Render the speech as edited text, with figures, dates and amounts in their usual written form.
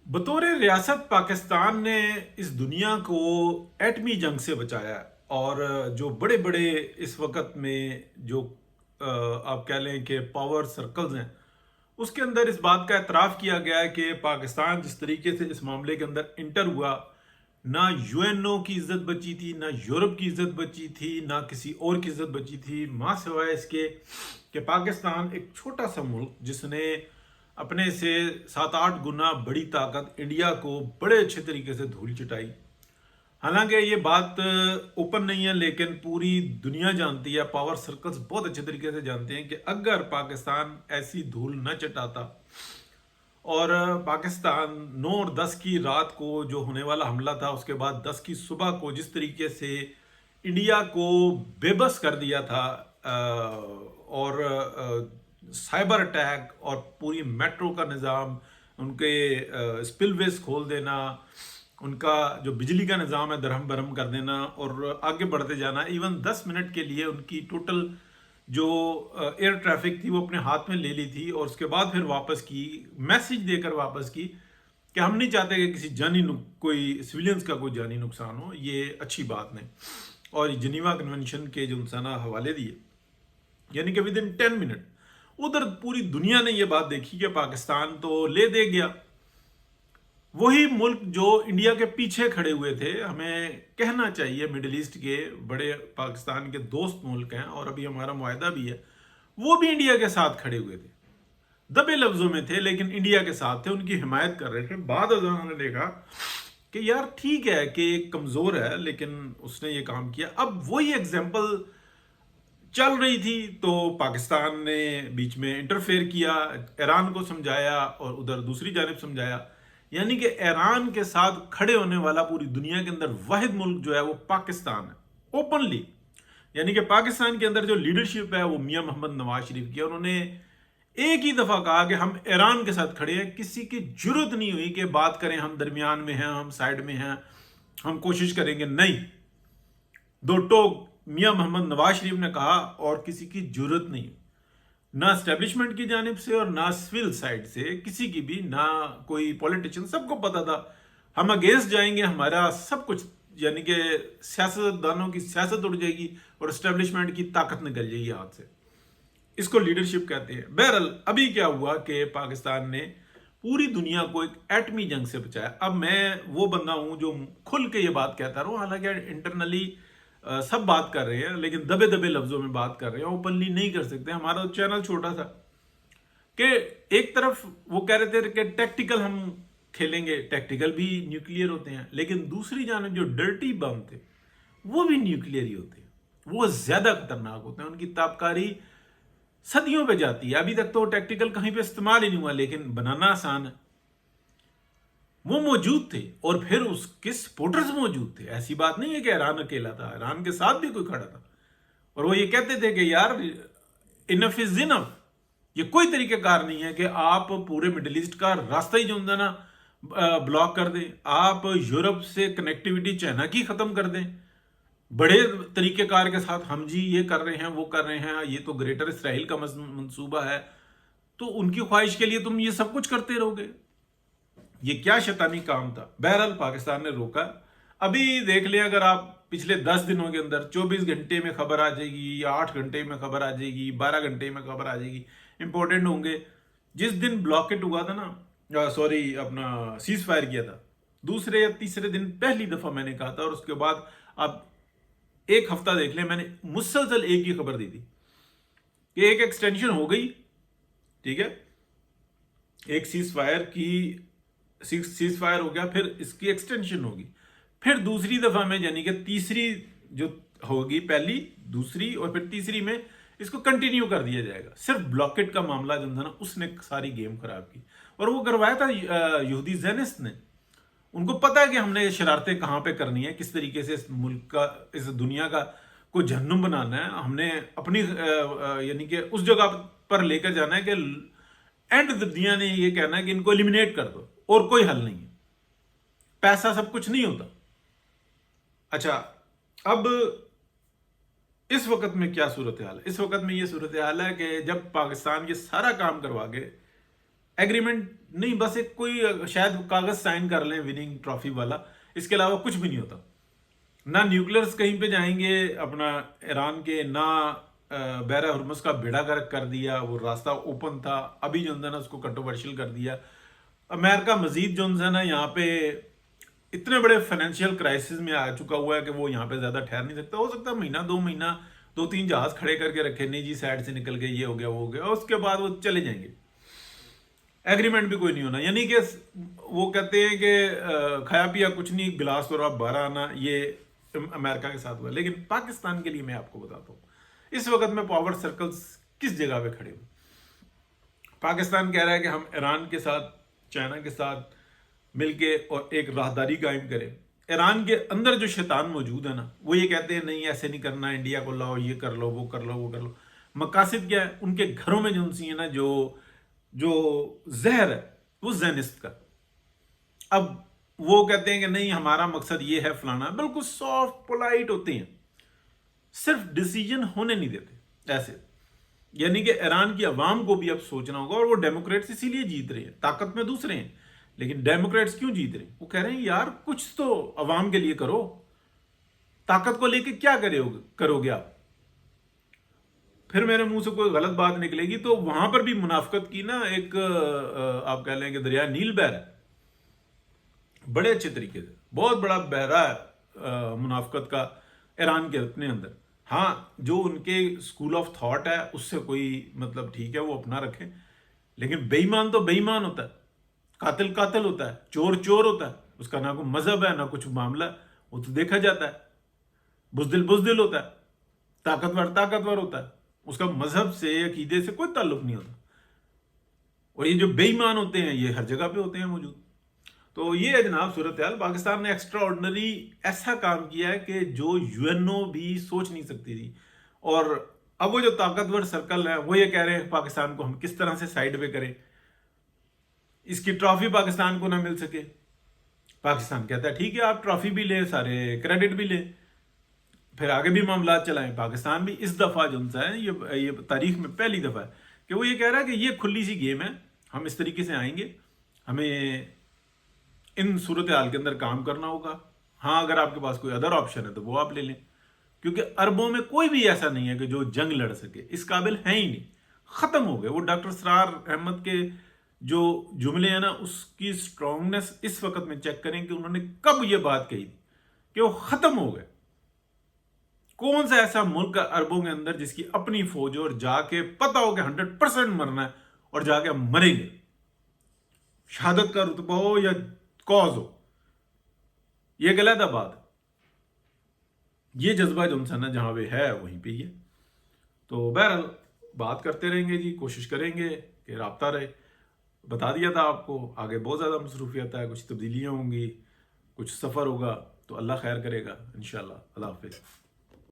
बतौर रियासत पाकिस्तान ने इस दुनिया को एटमी जंग से बचाया है। और जो बड़े बड़े इस वक्त में जो आप कह लें कि पावर सर्कल्स हैं, उसके अंदर इस बात का एतराफ़ किया गया है कि पाकिस्तान जिस तरीके से इस मामले के अंदर इंटर हुआ, ना यूएनओ की इज्जत बची थी, ना यूरोप की इज्जत बची थी, ना किसी और की इज्जत बची थी, माँ सिवाय इसके कि पाकिस्तान एक छोटा सा मुल्क जिसने अपने से 7-8 गुना बड़ी ताकत इंडिया को बड़े अच्छे तरीके से धूल चटाई। हालांकि ये बात ओपन नहीं है, लेकिन पूरी दुनिया जानती है, पावर सर्कल्स बहुत अच्छे तरीके से जानते हैं कि अगर पाकिस्तान ऐसी धूल न चटाता और पाकिस्तान 9 और 10 की रात को जो होने वाला हमला था, उसके बाद 10 की सुबह को जिस तरीके से इंडिया को बेबस कर दिया था, और साइबर अटैक और पूरी मेट्रो का निज़ाम, उनके स्पिलवेज खोल देना, उनका जो बिजली का निज़ाम है दरहम बरहम कर देना और आगे बढ़ते जाना। इवन 10 मिनट के लिए उनकी टोटल जो एयर ट्रैफिक थी वो अपने हाथ में ले ली थी, और उसके बाद फिर वापस की, मैसेज देकर वापस की कि हम नहीं चाहते कि किसी कोई सिविलियंस का कोई जानी नुकसान हो, ये अच्छी बात नहीं। और जनीवा कन्वेंशन के जो इंसाना हवाले दिए, यानी कि विद इन 10 मिनट उधर पूरी दुनिया ने ये बात देखी कि पाकिस्तान तो ले दे गया। वही मुल्क जो इंडिया के पीछे खड़े हुए थे, हमें कहना चाहिए मिडिल ईस्ट के बड़े पाकिस्तान के दोस्त मुल्क हैं और अभी हमारा मुआहदा भी है, वो भी इंडिया के साथ खड़े हुए थे, दबे लफ्जों में थे लेकिन इंडिया के साथ थे, उनकी हिमायत कर रहे थे। बाद उन्होंने देखा कि यार ठीक है कि एक कमजोर है लेकिन उसने ये काम किया। अब वही एग्जाम्पल चल रही थी तो पाकिस्तान ने बीच में इंटरफेयर किया, ईरान को समझाया और उधर दूसरी जानब समझाया। यानी कि ईरान के साथ खड़े होने वाला पूरी दुनिया के अंदर वाहिद मुल्क जो है वो पाकिस्तान है, ओपनली। यानी कि पाकिस्तान के अंदर जो लीडरशिप है वो मियां मोहम्मद नवाज शरीफ की, उन्होंने एक ही दफा कहा कि हम ईरान के साथ खड़े हैं। किसी की जरूरत नहीं हुई कि बात करें हम दरमियान में हैं, हम साइड में हैं, हम कोशिश करेंगे, नहीं। दो टोक मियां मोहम्मद नवाज शरीफ ने कहा और किसी की जरूरत नहीं, ना स्टैब्लिशमेंट की जानिब से और ना सिविल साइड से किसी की भी, ना कोई पॉलिटिशियन। सबको पता था हम अगेंस्ट जाएंगे, हमारा सब कुछ, यानी कि सियासतदानों की सियासत उड़ जाएगी और स्टैब्लिशमेंट की ताकत निकल जाएगी हाथ से। इसको लीडरशिप कहते हैं। बहरहाल अभी क्या हुआ कि पाकिस्तान ने पूरी दुनिया को एक एटमी जंग से बचाया। अब मैं वो बंदा हूं जो खुल के ये बात कहता रहूं, हालांकि इंटरनली सब बात कर रहे हैं लेकिन दबे दबे लफ्जों में बात कर रहे हैं, ओपनली नहीं कर सकते। हमारा तो चैनल छोटा सा कि एक तरफ वो कह रहे थे कि टैक्टिकल हम खेलेंगे, टैक्टिकल भी न्यूक्लियर होते हैं, लेकिन दूसरी जानब जो डर्टी बम थे वो भी न्यूक्लियर ही होते हैं, वो ज्यादा खतरनाक होते हैं, उनकी ताबकारी सदियों पे जाती है। अभी तक तो टैक्टिकल कहीं पे इस्तेमाल ही नहीं हुआ, लेकिन बनाना आसान है। वो मौजूद थे और फिर उसके सपोर्टर्स मौजूद थे। ऐसी बात नहीं है कि ईरान अकेला था, ईरान के साथ भी कोई खड़ा था और वो ये कहते थे कि यार इनफ इज इनफ। ये कोई तरीकेकार नहीं है कि आप पूरे मिडिल ईस्ट का रास्ता ही जो है ना ब्लॉक कर दें, आप यूरोप से कनेक्टिविटी चाइना की खत्म कर दें बड़े तरीकेकार के साथ। हम जी ये कर रहे हैं, वो कर रहे हैं, ये तो ग्रेटर इसराइल का मंसूबा है, तो उनकी ख्वाहिश के लिए तुम ये सब कुछ करते रहोगे। ये क्या शैतानी काम था। बहरहाल पाकिस्तान ने रोका। अभी देख लें, अगर आप पिछले 10 दिनों के अंदर 24 घंटे में खबर आ जाएगी या 8 घंटे में खबर आ जाएगी, 12 घंटे में खबर आ जाएगी, इंपॉर्टेंट होंगे। जिस दिन ब्लॉकेट हुआ था ना, सॉरी अपना सीज फायर किया था, दूसरे या तीसरे दिन पहली दफा मैंने कहा था, और उसके बाद आप एक हफ्ता देख लें, मैंने मुसलसल एक ही खबर दी थी कि एक एक्सटेंशन हो गई, ठीक है, एक सीज फायर हो गया, फिर इसकी एक्सटेंशन होगी, फिर दूसरी दफा में, यानी कि तीसरी जो होगी, पहली दूसरी और फिर तीसरी में इसको कंटिन्यू कर दिया जाएगा। सिर्फ ब्लॉकेट का मामला जो था ना, उसने सारी गेम खराब की। और वो करवाया था यहूदी ज़ियनिस्ट ने। उनको पता है कि हमने शरारतें कहाँ पे करनी है, किस तरीके से इस मुल्क का, इस दुनिया का को जहन्नुम बनाना है। हमने अपनी यानी कि उस जगह पर लेकर जाना है कि एंड दुनिया ने ये कहना है कि इनको एलिमिनेट कर दो और कोई हल नहीं है। पैसा सब कुछ नहीं होता। अच्छा, अब इस वक्त में क्या सूरत हाल है? इस वक्त में ये सूरत हाल है कि जब पाकिस्तान ये सारा काम करवा के ایگریمنٹ نہیں، بس ایک کوئی شاید کاغذ سائن کر لیں وننگ ٹرافی والا، اس کے علاوہ کچھ بھی نہیں ہوتا. نہ نیوکلئرز کہیں پہ جائیں گے اپنا ایران کے، نہ بحر ہرمز کا بیڑا غرق کر دیا، وہ راستہ اوپن تھا، ابھی جو ہے نا اس کو کنٹروورشل کر دیا. امریکہ مزید جو ہے نا یہاں پہ اتنے بڑے فائنینشیل کرائسس میں آ چکا ہوا ہے کہ وہ یہاں پہ زیادہ ٹھہر نہیں سکتا. ہو سکتا ہے مہینہ 2-3 جہاز کھڑے کر کے رکھے، نہیں جی سائڈ سے نکل گئے، یہ ہو گیا وہ ہو گیا، اور اس کے بعد وہ چلے جائیں گے. ایگریمنٹ بھی کوئی نہیں ہونا. یعنی کہ وہ کہتے ہیں کہ کھایا پیا کچھ نہیں، گلاس تو رب بھرا آنا. یہ امریکہ کے ساتھ ہوا. لیکن پاکستان کے لیے میں آپ کو بتاتا ہوں اس وقت میں پاور سرکلز کس جگہ پہ کھڑے ہوئے. پاکستان کہہ رہا ہے کہ ہم ایران کے ساتھ، چائنا کے ساتھ مل کے اور ایک راہداری قائم کریں. ایران کے اندر جو شیطان موجود ہے نا، وہ یہ کہتے ہیں نہیں ایسے نہیں کرنا، انڈیا کو لاؤ، یہ کر لو، وہ کر لو، وہ کر لو. مقاصد کیا ہے ان کے گھروں میں جو سی ہے نا، جو زہر ہے وہ زینسٹ کا. اب وہ کہتے ہیں کہ نہیں ہمارا مقصد یہ ہے فلانا، بالکل سافٹ پولائٹ ہوتے ہیں، صرف ڈیسیجن ہونے نہیں دیتے ایسے. یعنی کہ ایران کی عوام کو بھی اب سوچنا ہوگا. اور وہ ڈیموکریٹس اسی لیے جیت رہے ہیں، طاقت میں دوسرے ہیں، لیکن ڈیموکریٹس کیوں جیت رہے ہیں؟ وہ کہہ رہے ہیں یار کچھ تو عوام کے لیے کرو، طاقت کو لے کے کیا کرو گے آپ؟ پھر میرے منہ سے کوئی غلط بات نکلے گی تو وہاں پر بھی منافقت کی نا ایک آپ کہہ لیں کہ دریا نیل بہہ رہا ہے بڑے اچھے طریقے سے، بہت بڑا بہرا ہے منافقت کا ایران کے اپنے اندر. ہاں جو ان کے اسکول آف تھاٹ ہے اس سے کوئی مطلب ٹھیک ہے وہ اپنا رکھیں، لیکن بے ایمان تو بے ایمان ہوتا ہے، قاتل قاتل ہوتا ہے، چور چور ہوتا ہے، اس کا نہ کوئی مذہب ہے نہ کچھ معاملہ، وہ تو دیکھا جاتا ہے. بزدل بزدل ہوتا ہے، طاقتور طاقتور ہوتا ہے، اس کا مذہب سے عقیدے سے کوئی تعلق نہیں ہوتا. اور یہ جو بے ایمان ہوتے ہیں یہ ہر جگہ پہ ہوتے ہیں موجود. تو یہ ہے جناب صورتحال. پاکستان نے ایکسٹرا آرڈنری ایسا کام کیا ہے کہ جو یو این او بھی سوچ نہیں سکتی تھی. اور اب وہ جو طاقتور سرکل ہے وہ یہ کہہ رہے ہیں پاکستان کو ہم کس طرح سے سائیڈ پہ کریں، اس کی ٹرافی پاکستان کو نہ مل سکے. پاکستان کہتا ہے ٹھیک ہے آپ ٹرافی بھی لیں، سارے کریڈٹ بھی لیں، پھر آگے بھی معاملات چلائیں. پاکستان بھی اس دفعہ جو ہے یہ تاریخ میں پہلی دفعہ ہے کہ وہ یہ کہہ رہا ہے کہ یہ کھلی سی گیم ہے، ہم اس طریقے سے آئیں گے، ہمیں ان صورتحال کے اندر کام کرنا ہوگا. ہاں اگر آپ کے پاس کوئی ادر آپشن ہے تو وہ آپ لے لیں، کیونکہ عربوں میں کوئی بھی ایسا نہیں ہے کہ جو جنگ لڑ سکے، اس قابل ہے ہی نہیں، ختم ہو گئے. وہ ڈاکٹر سرار احمد کے جو جملے ہیں نا اس کی اسٹرانگنس اس وقت میں چیک کریں کہ انہوں نے کب یہ بات کہی تھی کہ وہ ختم ہو گئے. کون سا ایسا ملک ہے عربوں کے اندر جس کی اپنی فوج ہو اور جا کے پتا ہو کہ 100% مرنا ہے اور جا کے ہم مریں گے، شہادت کا رتبہ ہو یا کاز ہو، یہ غلط بات. یہ جذبہ جو نا جہاں پہ ہے وہیں پہ ہی ہے. تو بہرحال بات کرتے رہیں گے جی، کوشش کریں گے کہ رابطہ رہے. بتا دیا تھا آپ کو آگے بہت زیادہ مصروفیت ہے، کچھ تبدیلیاں ہوں گی، کچھ سفر ہوگا، تو اللہ خیر کرے گا انشاءاللہ. اللہ حافظ.